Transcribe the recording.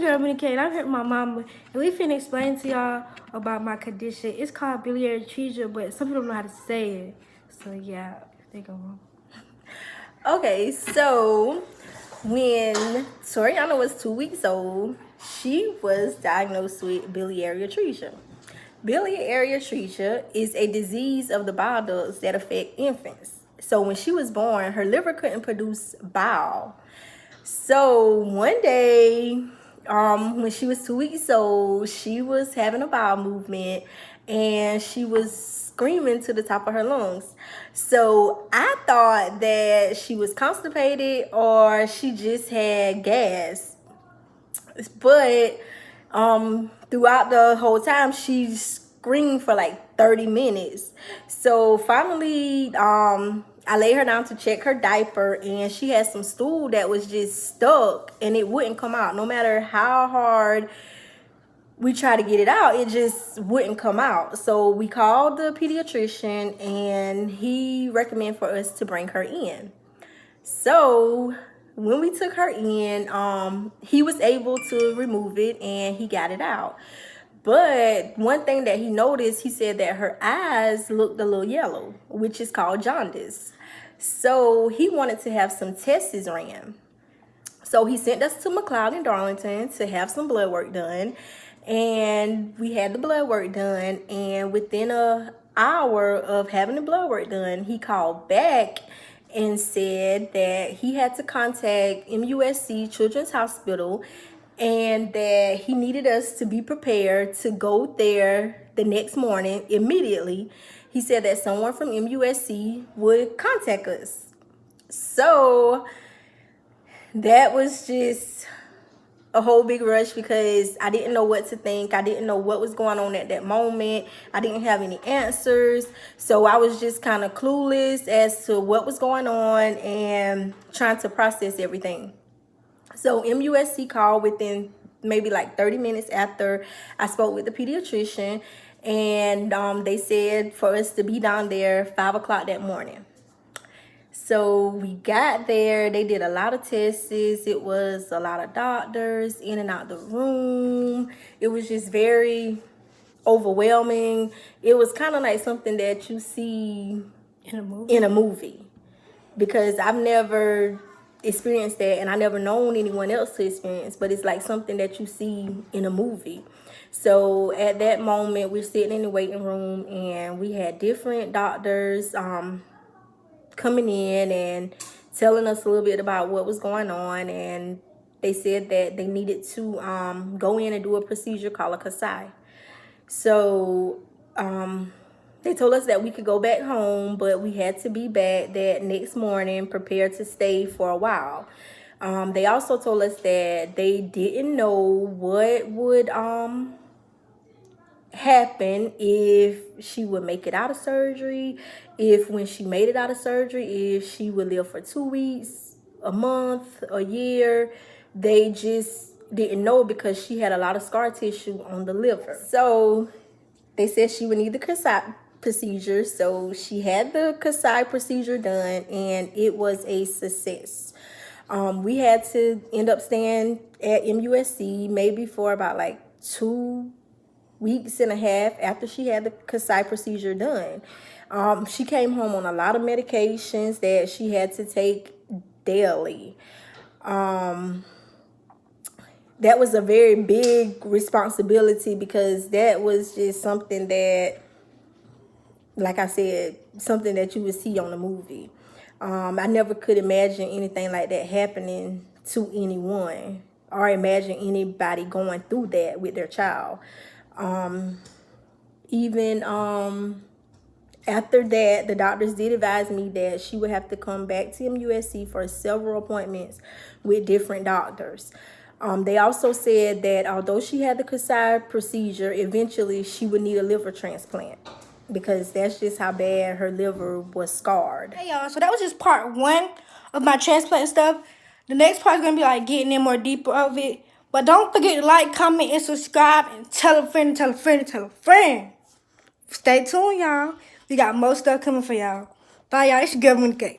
girl Monique, and I'm here with my mama, and we finna explain to y'all about my condition. It's called biliary atresia, but some people don't know how to say it. So yeah, they go wrong. Okay, so when Toriana was 2 weeks old, she was diagnosed with biliary atresia. Biliary atresia is a disease of the bile ducts that affect infants. So when she was born, her liver couldn't produce bile. So one day, when she was 2 weeks old, she was having a bowel movement and she was screaming to the top of her lungs. So I thought that she was constipated or she just had gas. But throughout the whole time, she screamed for like 30 minutes. So finally, I laid her down to check her diaper, and she had some stool that was just stuck and it wouldn't come out. No matter how hard we tried to get it out, it just wouldn't come out. So we called the pediatrician and he recommended for us to bring her in. So when we took her in, he was able to remove it and he got it out. But one thing that he noticed, he said that her eyes looked a little yellow, which is called jaundice. So he wanted to have some tests ran. So he sent us to McLeod in Darlington to have some blood work done. And we had the blood work done. And within an hour of having the blood work done, he called back and said that he had to contact MUSC Children's Hospital and that he needed us to be prepared to go there the next morning immediately. He said that someone from MUSC would contact us. So that was just a whole big rush because I didn't know what to think. I didn't know what was going on at that moment. I didn't have any answers. So I was just kind of clueless as to what was going on and trying to process everything. So MUSC called within maybe like 30 minutes after I spoke with the pediatrician, and they said for us to be down there 5 o'clock that morning. So we got there. They did a lot of tests. It was a lot of doctors in and out the room. It was just very overwhelming. It was kind of like something that you see in a movie because I've never experienced that and I never known anyone else to experience, but it's like something that you see in a movie. So at that moment, we're sitting in the waiting room and we had different doctors coming in and telling us a little bit about what was going on, and they said that they needed to go in and do a procedure called a Kasai. So they told us that we could go back home, but we had to be back that next morning prepared to stay for a while. They also told us that they didn't know what would happen if she would make it out of surgery, if when she made it out of surgery, if she would live for 2 weeks, a month, a year. They just didn't know because she had a lot of scar tissue on the liver. So they said she would need the Kasai procedure. So she had the Kasai procedure done and it was a success. We had to end up staying at MUSC maybe for about like 2 weeks and a half after she had the Kasai procedure done. She came home on a lot of medications that she had to take daily. That was a very big responsibility because that was just something that, like I said, something that you would see on a movie. I never could imagine anything like that happening to anyone or imagine anybody going through that with their child. Even after that, the doctors did advise me that she would have to come back to MUSC for several appointments with different doctors. They also said that although she had the Kasai procedure, eventually she would need a liver transplant because that's just how bad her liver was scarred. Hey y'all, so that was just part 1 of my transplant stuff. The next part is going to be like getting in more deeper of it. But don't forget to like, comment, and subscribe, and tell a friend, tell a friend, tell a friend. Stay tuned, y'all. We got more stuff coming for y'all. Bye, y'all. It's your girl, Monique.